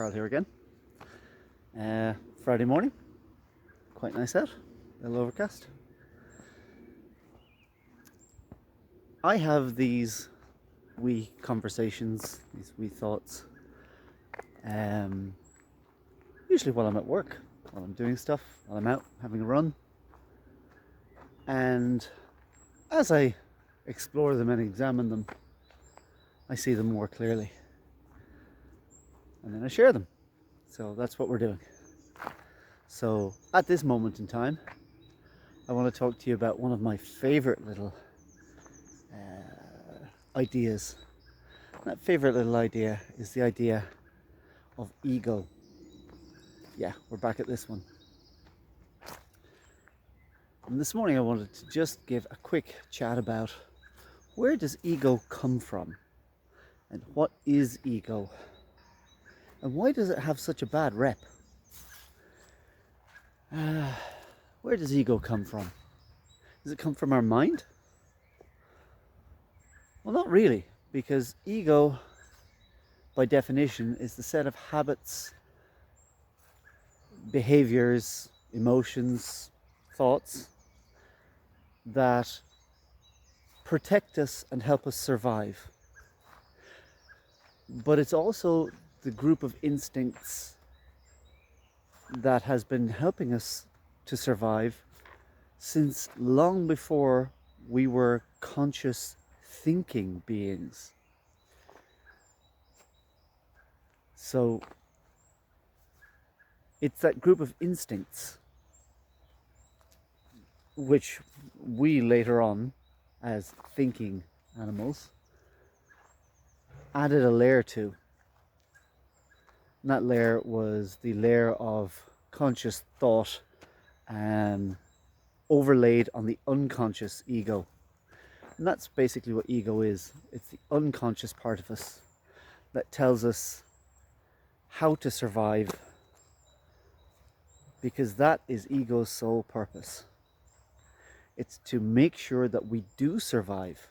Carl here again. Friday morning, quite nice out, a little overcast. I have these wee conversations, these wee thoughts, usually while I'm at work, while I'm doing stuff, while I'm out having a run. And as I explore them and examine them, I see them more clearly. And then I share them. So that's what we're doing. So at this moment in time, I want to talk to you about one of my favorite little ideas. That favorite little idea is the idea of ego. Yeah, we're back at this one. And this morning I wanted to just give a quick chat about where does ego come from? And what is ego? And why does it have such a bad rep? Where does ego come from? Does it come from our mind? Well, not really, because ego, by definition, is the set of habits, behaviors, emotions, thoughts that protect us and help us survive. But it's also the group of instincts that has been helping us to survive since long before we were conscious thinking beings. So it's that group of instincts which we later on, as thinking animals, added a layer to. And that layer was the layer of conscious thought overlaid on the unconscious ego. And that's basically what ego is. It's the unconscious part of us that tells us how to survive, because that is ego's sole purpose. It's to make sure that we do survive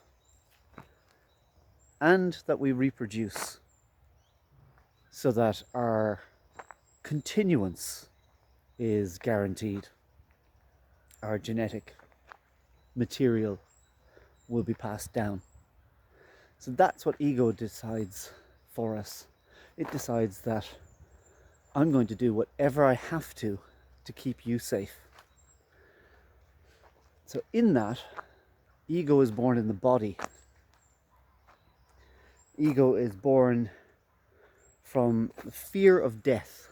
and that we reproduce so that our continuance is guaranteed. Our genetic material will be passed down. So that's what ego decides for us. It decides that I'm going to do whatever I have to keep you safe. So in that, ego is born in the body. Ego is born from the fear of death.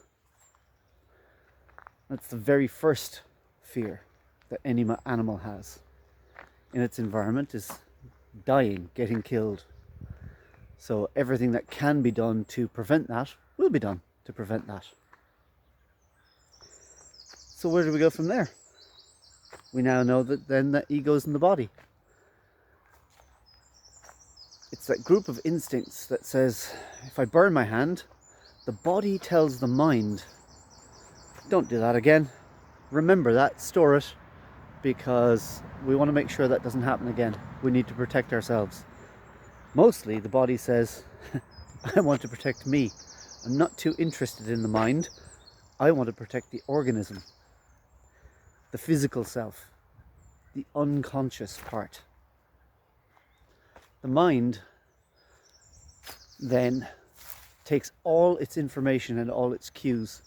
That's the very first fear that any animal has in its environment, is dying, getting killed. So everything that can be done to prevent that will be done to prevent that. So where do we go from there? We now know that then that ego's in the body. It's that group of instincts that says, if I burn my hand, the body tells the mind, don't do that again. Remember that, store it, because we want to make sure that doesn't happen again. We need to protect ourselves. Mostly the body says, I want to protect me. I'm not too interested in the mind. I want to protect the organism, the physical self, the unconscious part. The mind then takes all its information and all its cues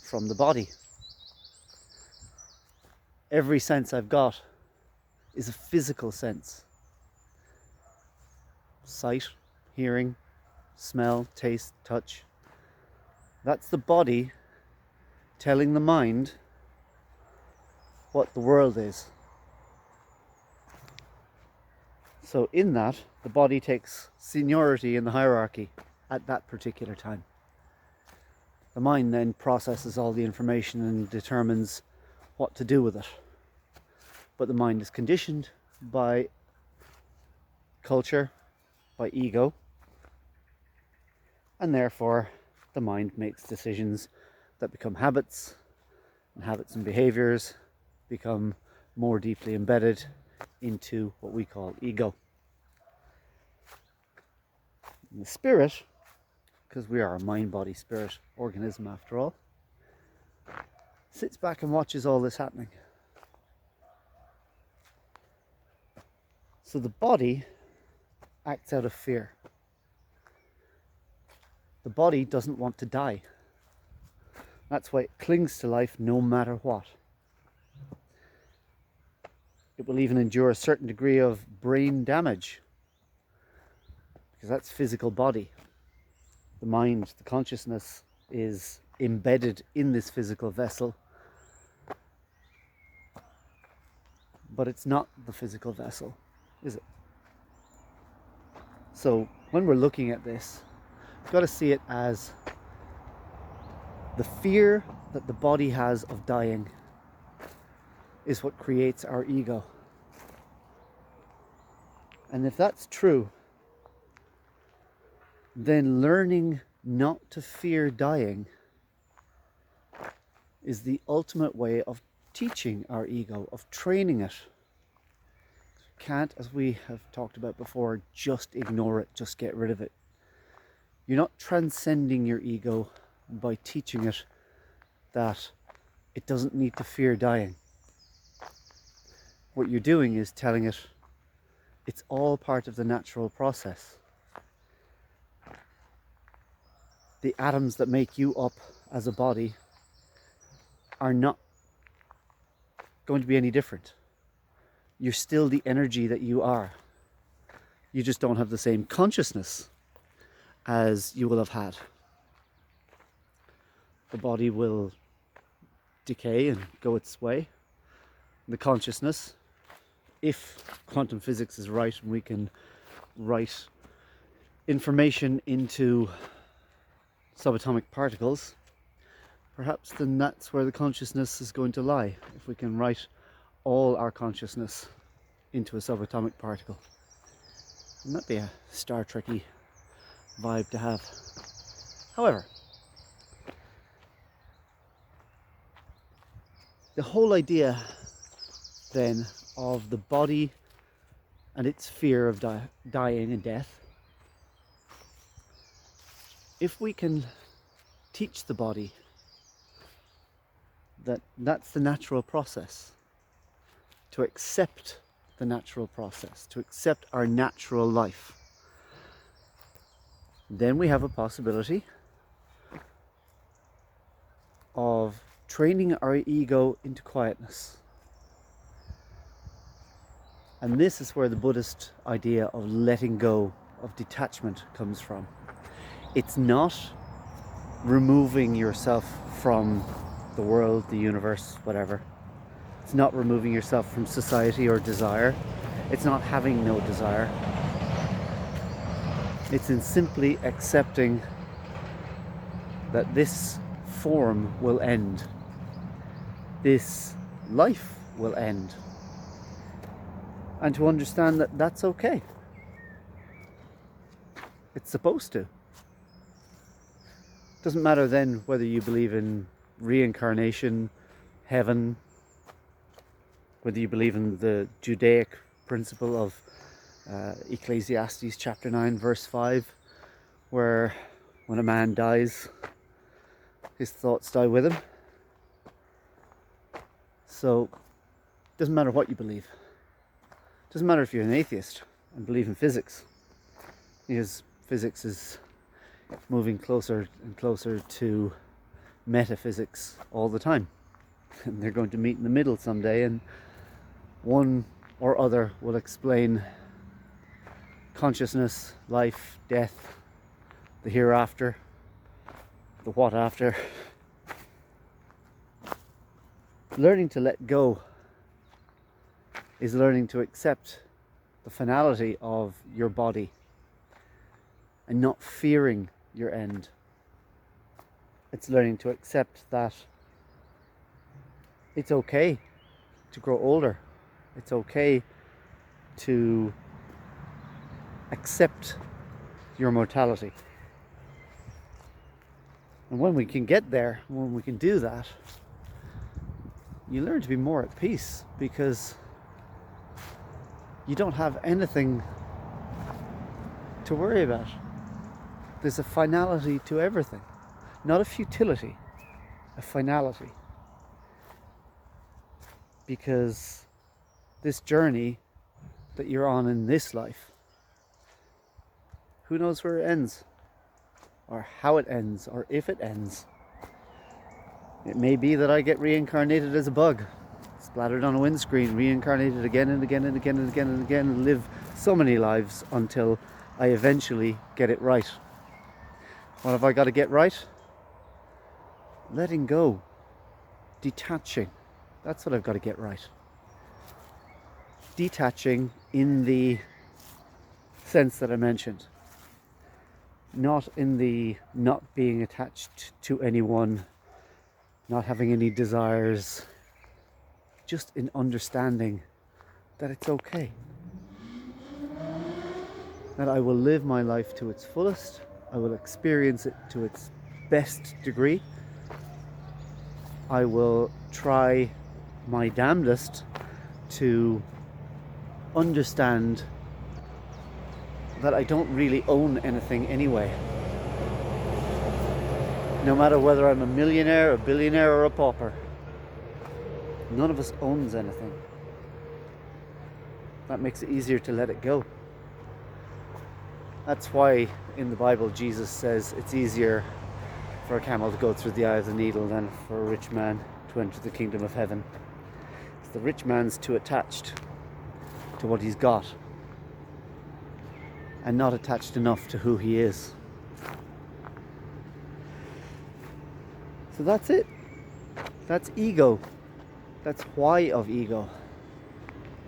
from the body. Every sense I've got is a physical sense. Sight, hearing, smell, taste, touch. That's the body telling the mind what the world is. So in that, the body takes seniority in the hierarchy at that particular time. The mind then processes all the information and determines what to do with it. But the mind is conditioned by culture, by ego, and therefore the mind makes decisions that become habits, and habits and behaviors become more deeply embedded into what we call ego. And the spirit because we are a mind, body, spirit organism after all, sits back and watches all this happening. So the body acts out of fear. The body doesn't want to die. That's why it clings to life no matter what. It will even endure a certain degree of brain damage, because that's physical body. The mind, the consciousness is embedded in this physical vessel, but it's not the physical vessel, is it? So when we're looking at this, we've got to see it as the fear that the body has of dying is what creates our ego. And if that's true, then learning not to fear dying is the ultimate way of teaching our ego, of training it. Can't, as we have talked about before, just ignore it, just get rid of it. You're not transcending your ego by teaching it that it doesn't need to fear dying. What you're doing is telling it it's all part of the natural process. The atoms that make you up as a body are not going to be any different. You're still the energy that you are. You just don't have the same consciousness as you will have had. The body will decay and go its way. The consciousness, if quantum physics is right and we can write information into subatomic particles, perhaps then that's where the consciousness is going to lie, if we can write all our consciousness into a subatomic particle. Wouldn't that be a Star Trek-y vibe to have? However, the whole idea then of the body and its fear of dying and death, if we can teach the body that that's the natural process, to accept the natural process, to accept our natural life, then we have a possibility of training our ego into quietness. And this is where the Buddhist idea of letting go, of detachment, comes from. It's not removing yourself from the world, the universe, whatever. It's not removing yourself from society or desire. It's not having no desire. It's in simply accepting that this form will end. This life will end. And to understand that that's okay. It's supposed to. Doesn't matter then whether you believe in reincarnation, heaven, whether you believe in the Judaic principle of Ecclesiastes chapter 9 verse 5, where when a man dies, his thoughts die with him. So it doesn't matter what you believe. It doesn't matter if you're an atheist and believe in physics, because physics is moving closer and closer to metaphysics all the time. And they're going to meet in the middle someday, and one or other will explain consciousness, life, death, the hereafter, the what after. Learning to let go is learning to accept the finality of your body and not fearing your end. It's learning to accept that it's okay to grow older. It's okay to accept your mortality. And when we can get there, when we can do that, you learn to be more at peace, because you don't have anything to worry about. There's a finality to everything. Not a futility, a finality. Because this journey that you're on in this life, who knows where it ends? Or how it ends, or if it ends. It may be that I get reincarnated as a bug, splattered on a windscreen, reincarnated again and again and again and again and again, and live so many lives until I eventually get it right. What have I got to get right? Letting go. Detaching. That's what I've got to get right. Detaching in the sense that I mentioned. Not in the not being attached to anyone, not having any desires, just in understanding that it's okay. That I will live my life to its fullest, I will experience it to its best degree, I will try my damnedest to understand that I don't really own anything anyway. No matter whether I'm a millionaire, a billionaire, or a pauper, none of us owns anything. That makes it easier to let it go. That's why in the Bible Jesus says it's easier for a camel to go through the eye of the needle than for a rich man to enter the kingdom of heaven. It's the rich man's too attached to what he's got and not attached enough to who he is. So that's it. That's ego. That's why of ego.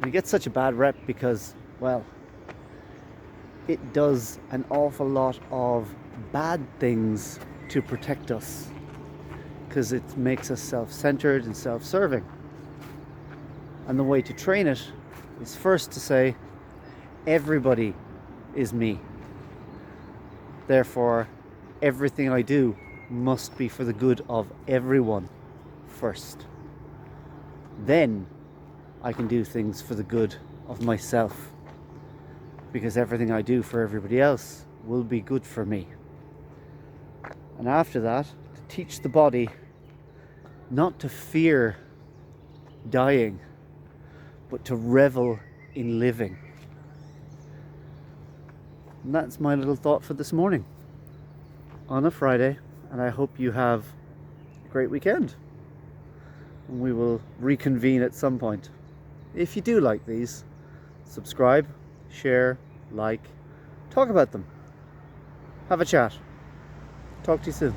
We get such a bad rep because, well, it does an awful lot of bad things to protect us because it makes us self-centered and self-serving. And the way to train it is first to say, everybody is me. Therefore, everything I do must be for the good of everyone first. Then I can do things for the good of myself, because everything I do for everybody else will be good for me. And after that, to teach the body not to fear dying, but to revel in living. And that's my little thought for this morning on a Friday, and I hope you have a great weekend. And we will reconvene at some point. If you do like these, subscribe, share, like, talk about them, have a chat. Talk to you soon.